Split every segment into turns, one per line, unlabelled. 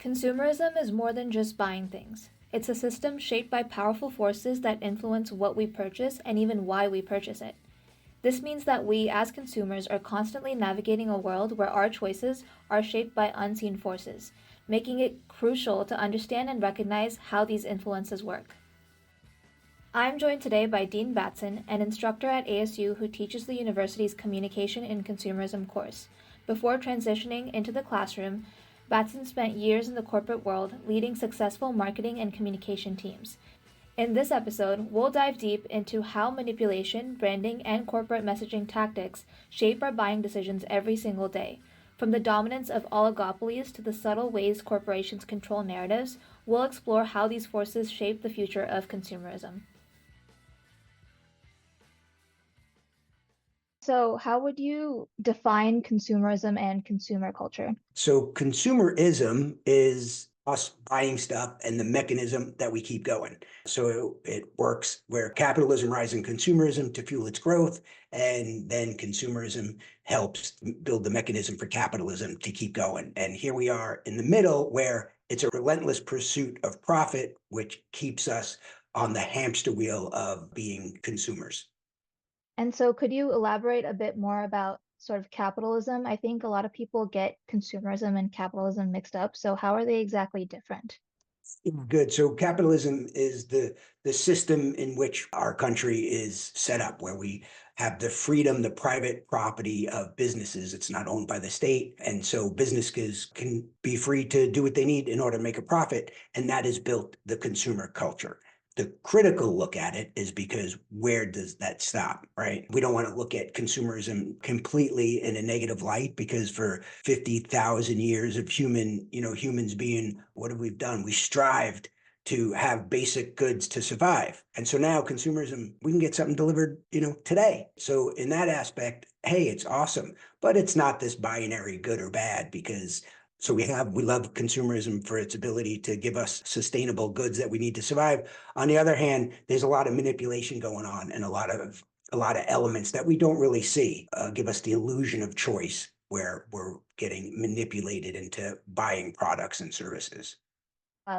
Consumerism is more than just buying things. It's a system shaped by powerful forces that influence what we purchase and even why we purchase it. This means that we, as consumers, are constantly navigating a world where our choices are shaped by unseen forces, making it crucial to understand and recognize how these influences work. I'm joined today by Dean Batson, an instructor at ASU who teaches the university's Communication in Consumerism course. Before transitioning into the classroom, Batson spent years in the corporate world leading successful marketing and communication teams. In this episode, we'll dive deep into how manipulation, branding, and corporate messaging tactics shape our buying decisions every single day. From the dominance of oligopolies to the subtle ways corporations control narratives, we'll explore how these forces shape the future of consumerism. So, how would you define consumerism and consumer culture?
So consumerism is us buying stuff and the mechanism that we keep going. So it works where capitalism rises in consumerism to fuel its growth, and then consumerism helps build the mechanism for capitalism to keep going. And here we are in the middle where it's a relentless pursuit of profit, which keeps us on the hamster wheel of being consumers.
And so, could you elaborate a bit more about sort of capitalism? I think a lot of people get consumerism and capitalism mixed up. So, how are they exactly different?
Good. So capitalism is the system in which our country is set up, where we have the freedom, the private property of businesses. It's not owned by the state. And so businesses can be free to do what they need in order to make a profit. And that has built the consumer culture. The critical look at it is because where does that stop, right? We don't want to look at consumerism completely in a negative light, because for 50,000 years of humans being, what have we done? We strived to have basic goods to survive. And so now consumerism, we can get something delivered, today. So in that aspect, hey, it's awesome, but it's not this binary good or bad, because we love consumerism for its ability to give us sustainable goods that we need to survive. On the other hand, there's a lot of manipulation going on, and a lot of elements that we don't really see give us the illusion of choice, where we're getting manipulated into buying products and services.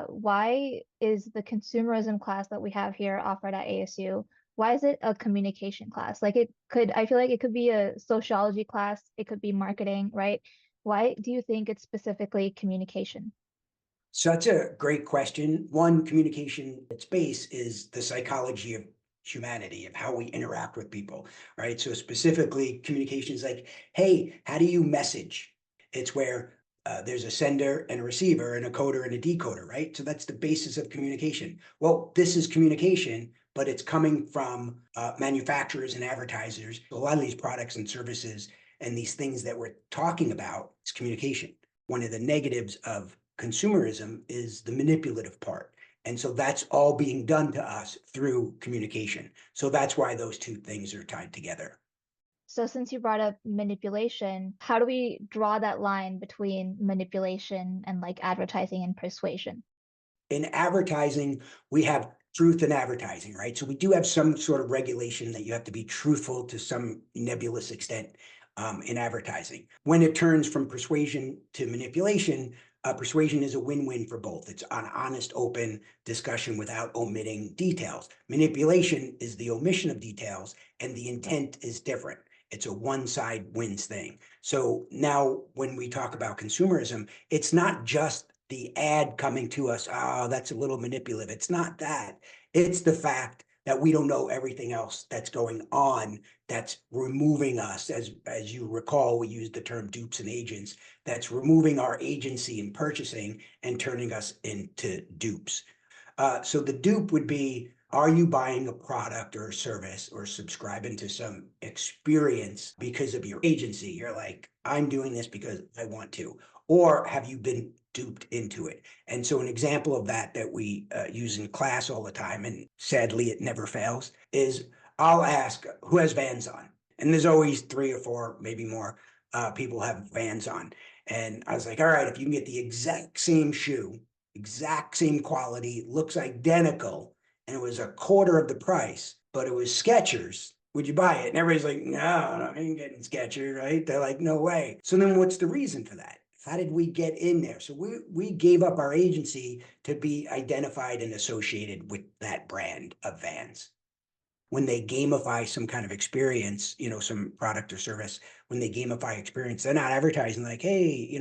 Why is the consumerism class that we have here offered at ASU? Why is it a communication class? I feel like it could be a sociology class, it could be marketing, right? Why do you think it's specifically communication?
So that's a great question. One, communication at its base is the psychology of humanity, of how we interact with people, right? So specifically, communication is like, hey, how do you message? It's where there's a sender and a receiver and a coder and a decoder, right? So that's the basis of communication. Well, this is communication, but it's coming from manufacturers and advertisers. A lot of these products and services and these things that we're talking about is communication. One of the negatives of consumerism is the manipulative part. And so that's all being done to us through communication. So that's why those two things are tied together.
So, since you brought up manipulation, how do we draw that line between manipulation and like advertising and persuasion?
In advertising, we have truth in advertising, right? So we do have some sort of regulation that you have to be truthful to some nebulous extent in advertising. When it turns from persuasion to manipulation, persuasion is a win-win for both. It's an honest, open discussion without omitting details. Manipulation is the omission of details, and the intent is different. It's a one side wins thing. So now when we talk about consumerism, it's not just the ad coming to us, oh, that's a little manipulative. It's not that. It's the fact that we don't know everything else that's going on, that's removing us. As you recall, we used the term dupes and agents. That's removing our agency in purchasing and turning us into dupes. So the dupe would be, are you buying a product or a service or subscribing to some experience because of your agency? You're like, I'm doing this because I want to. Or have you been duped into it? And so an example of that we use in class all the time, and sadly it never fails, is I'll ask, who has Vans on? And there's always 3 or 4, maybe more people have Vans on. And I was like, all right, if you can get the exact same shoe, exact same quality, looks identical, and it was a quarter of the price, but it was Skechers, would you buy it? And everybody's like, no, I ain't getting Skechers, right? They're like, no way. So then what's the reason for that? It's How did we get in there? So we gave up our agency to be identified and associated with that brand of Vans. When they gamify some kind of experience, some product or service, when they gamify experience, they're not advertising like, hey,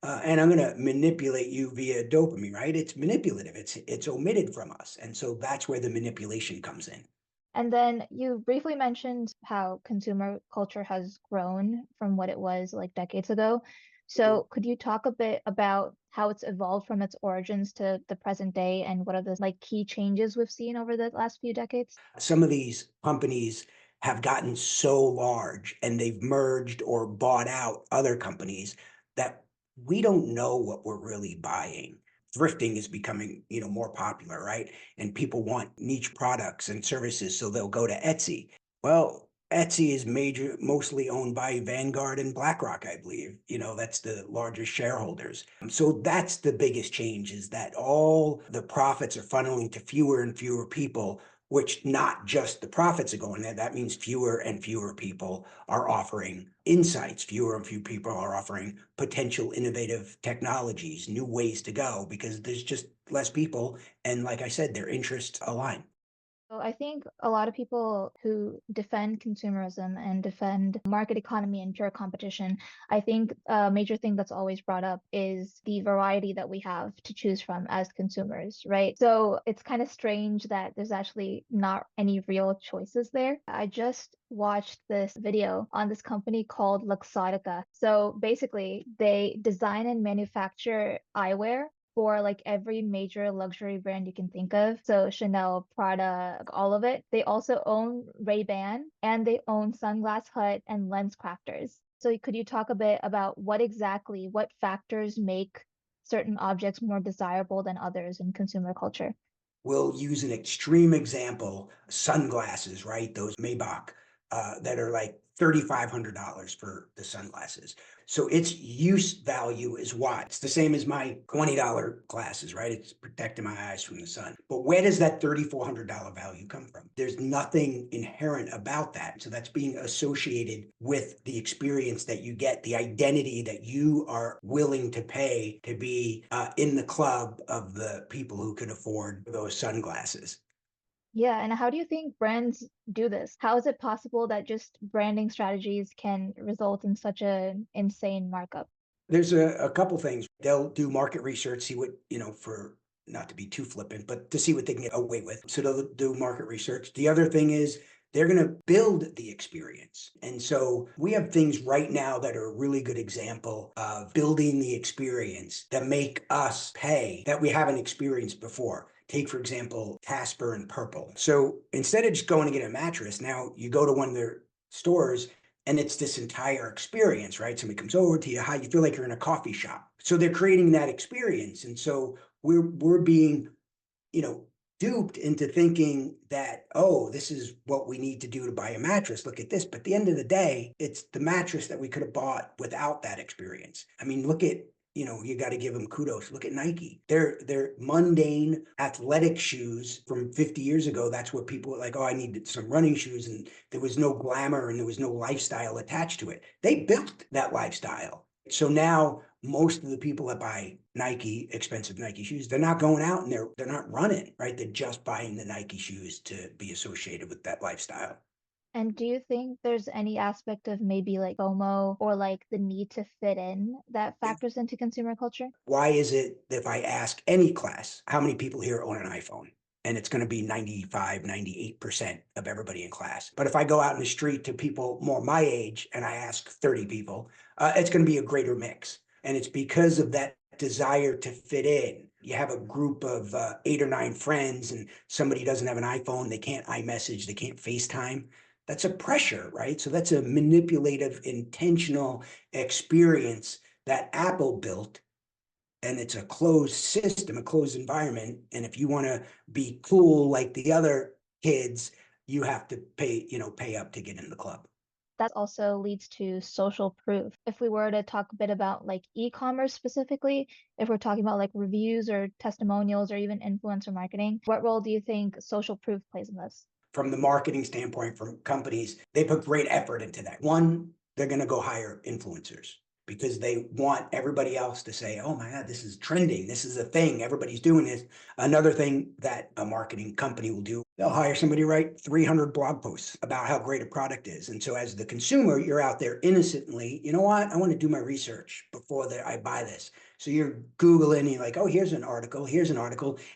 and I'm going to manipulate you via dopamine, right? It's manipulative. It's omitted from us, and so that's where the manipulation comes in.
And then you briefly mentioned how consumer culture has grown from what it was like decades ago.
Mhm.
So could you talk a bit about how it's evolved from its origins to the present day and what are the like key changes we've seen over the last few decades?
Some of these companies have gotten so large and they've merged or bought out other companies that we don't know what we're really buying. Thrifting is becoming, more popular, right? And people want niche products and services, so they'll go to Etsy. Well, Etsy is mostly owned by Vanguard and BlackRock, I believe. That's the largest shareholders. So that's the biggest change is that all the profits are funneling to fewer and fewer people, which not just the profits are going there. That means fewer and fewer people are offering insights. Fewer and fewer people are offering potential innovative technologies, new ways to go, because there's just less people. And like I said, their interests align.
So I think a lot of people who defend consumerism and defend market economy and pure competition, I think a major thing that's always brought up is the variety that we have to choose from as consumers, right? So it's kind of strange that there's actually not any real choices there. I just watched this video on this company called Luxottica. So basically, they design and manufacture eyewear for like every major luxury brand you can think of. So Chanel, Prada, like, all of it. They also own Ray-Ban and they own Sunglass Hut and Lens Crafters. So could you talk a bit about what factors make certain objects more desirable than others in consumer culture?
We'll use an extreme example, sunglasses, right? Those Maybach that are like $3,500 for the sunglasses. So its use value is what? It's the same as my $20 glasses, right? It's protecting my eyes from the sun. But where does that $3,400 value come from? There's nothing inherent about that. So that's being associated with the experience that you get, the identity that you are willing to pay to be in the club of the people who can afford those sunglasses.
Yeah, and how do you think brands do this? How is it possible that just branding strategies can result in such an insane markup?
There's a couple things. They'll do market research, see what, for not to be too flippant, but to see what they can get away with. So they'll do market research. The other thing is they're going to build the experience. And so we have things right now that are a really good example of building the experience that make us pay that we haven't experienced before. Take, for example, Casper and Purple. So instead of just going to get a mattress, now you go to one of their stores and it's this entire experience, right? Somebody comes over to you, how you feel like you're in a coffee shop. So they're creating that experience. And so we're being, you know, duped into thinking that, oh, this is what we need to do to buy a mattress. Look at this. But at the end of the day, it's the mattress that we could have bought without that experience. I mean, look at, you got to give them kudos. Look at Nike. They're mundane athletic shoes from 50 years ago. That's what people were like, oh, I need some running shoes. And there was no glamour and there was no lifestyle attached to it. They built that lifestyle. So now most of the people that buy Nike, expensive Nike shoes, they're not going out and they're not running, right? They're just buying the Nike shoes to be associated with that lifestyle.
And do you think there's any aspect of maybe like FOMO or like the need to fit in that
Yeah.
factors into consumer culture?
Why is it that if I ask any class, how many people here own an iPhone? And it's going to be 95, 98% of everybody in class. But if I go out in the street to people more my age and I ask 30 people, it's going to be a greater mix. And it's because of that desire to fit in. You have a group of 8 or 9 friends, and somebody doesn't have an iPhone, they can't iMessage, they can't FaceTime. That's a pressure, right? So that's a manipulative, intentional experience that Apple built, and it's a closed system, a closed environment. And if you want to be cool like the other kids, you have to pay up to get in the club.
That also leads to social proof. If we were to talk a bit about like e-commerce specifically, if we're talking about like reviews or testimonials or even influencer marketing, what role do you think social proof plays in this?
From the marketing standpoint, from companies, they put great effort into that. One, they're going to go hire influencers. because they want everybody else to say, oh my God, this is trending. This is a thing. Everybody's doing this. Another thing that a marketing company will do, they'll hire somebody to write 300 blog posts about how great a product is. And so as the consumer, you're out there innocently, you know what? I want to do my research before I buy this. So you're Googling, and you're like, oh, here's an article,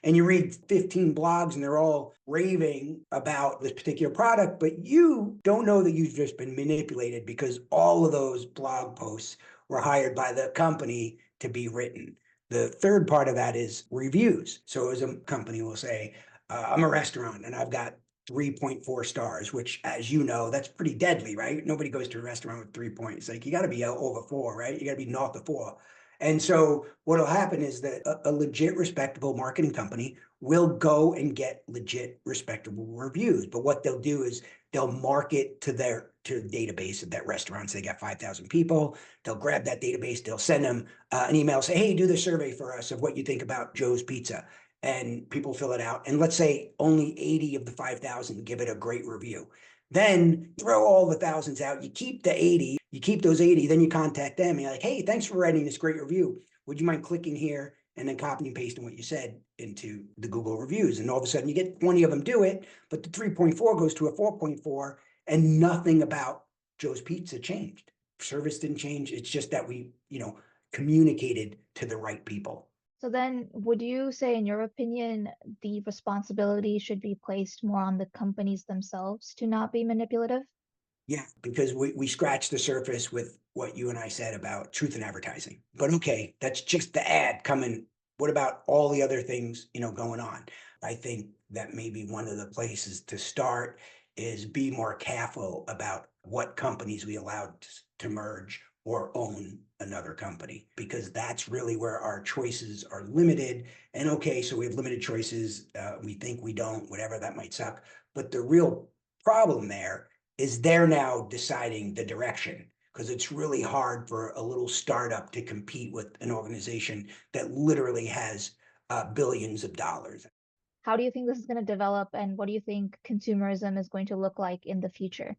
and you read 15 blogs and they're all raving about this particular product, but you don't know that you've just been manipulated because all of those blog posts were hired by the company to be written. The third part of that is reviews. So as a company will say, I'm a restaurant and I've got 3.4 stars, which, as you know, that's pretty deadly, right? Nobody goes to a restaurant with 3 points. Like, you got to be over four, right? You got to be north of four. And so what'll happen is that a legit, respectable marketing company will go and get legit, respectable reviews. But what they'll do is they'll market to the database of that restaurant. So they got 5,000 people. They'll grab that database. They'll send them an email, say, hey, do the survey for us of what you think about Joe's Pizza. And people fill it out. And let's say only 80 of the 5,000 give it a great review. Then throw all the thousands out. You keep the 80, you keep those 80, then you contact them. And you're like, hey, thanks for writing this great review. Would you mind clicking here and then copying and pasting what you said into the Google reviews? And all of a sudden you get 20 of them do it, but the 3.4 goes to a 4.4 and nothing about Joe's Pizza changed. Service didn't change. It's just that we, communicated to the right people.
So then, would you say, in your opinion, the responsibility should be placed more on the companies themselves to not be manipulative?
Yeah, because we scratched the surface with what you and I said about truth in advertising. But okay, that's just the ad coming. What about all the other things, going on? I think that maybe one of the places to start is be more careful about what companies we allow to merge or own another company, because that's really where our choices are limited. And okay, so we have limited choices. We think we don't, whatever, that might suck. But the real problem there is they're now deciding the direction, because it's really hard for a little startup to compete with an organization that literally has billions of dollars.
How do you think this is going to develop, and what do you think consumerism is going to look like in the future?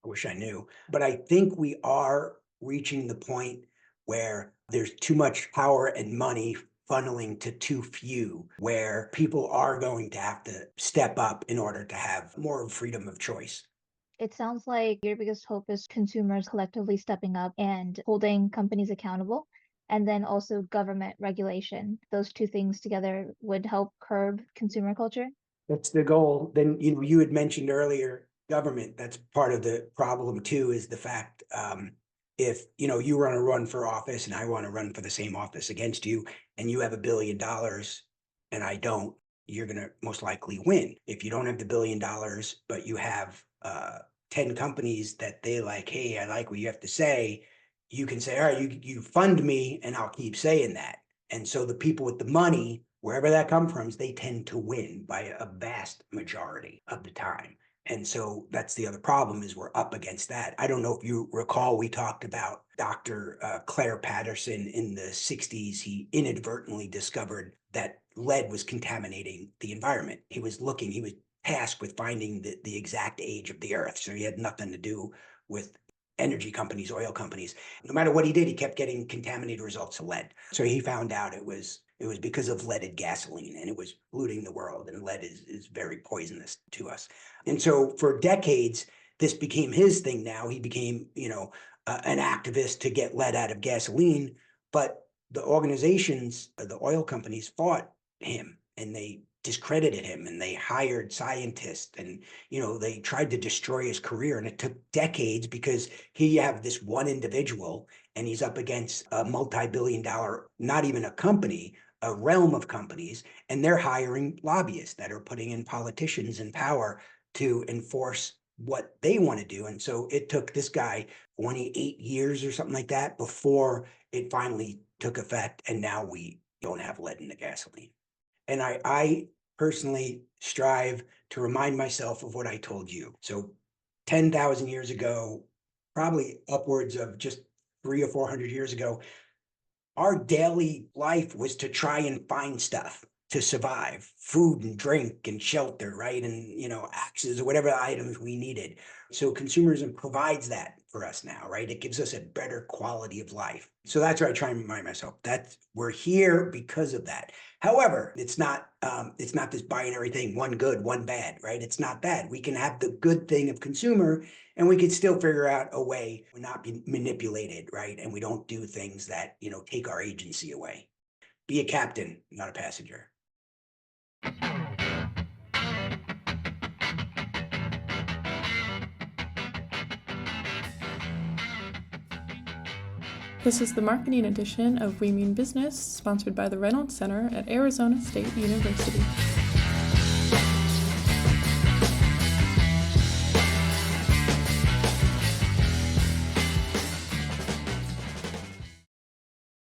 I wish I knew, but I think we are reaching the point where there's too much power and money funneling to too few, where people are going to have to step up in order to have more freedom of choice.
It sounds like your biggest hope is consumers collectively stepping up and holding companies accountable, and then also government regulation. Those two things together would help curb consumer culture.
That's the goal. Then, you had mentioned earlier, government, that's part of the problem too, is the fact, if, you want to run for office and I want to run for the same office against you, and you have $1 billion and I don't, you're going to most likely win. If you don't have the $1 billion, but you have 10 companies that they like, hey, I like what you have to say, you can say, all right, you fund me and I'll keep saying that. And so the people with the money, wherever that comes from, they tend to win by a vast majority of the time. And so that's the other problem, is we're up against that. I don't know if you recall, we talked about Dr. Claire Patterson in the 60s. He inadvertently discovered that lead was contaminating the environment. He was tasked with finding the exact age of the earth. So he had nothing to do with energy companies, oil companies. No matter what he did, he kept getting contaminated results of lead. So he found out it was because of leaded gasoline, and it was polluting the world, and lead is very poisonous to us. And so for decades, this became his thing. Now he became, an activist to get lead out of gasoline. But the organizations, the oil companies, fought him, and they discredited him, and they hired scientists, and they tried to destroy his career. And it took decades, because he have this one individual and he's up against a multi-billion dollar, not even a company, a realm of companies, and they're hiring lobbyists that are putting in politicians in power to enforce what they want to do. And so it took this guy 28 years or something like that before it finally took effect. And now we don't have lead in the gasoline. And I personally strive to remind myself of what I told you. So 10,000 years ago, probably upwards of just 300 or 400 years ago, our daily life was to try and find stuff to survive, food and drink and shelter, right? And, axes or whatever items we needed. So consumerism provides that for us now, right? It gives us a better quality of life. So that's where I try and remind myself that we're here because of that. However, it's not this binary thing, one good, one bad, right? It's not that. We can have the good thing of consumer, and we can still figure out a way to not be manipulated, right? And we don't do things that, take our agency away. Be a captain, not a passenger.
This is the marketing edition of We Mean Business, sponsored by the Reynolds Center at Arizona State University.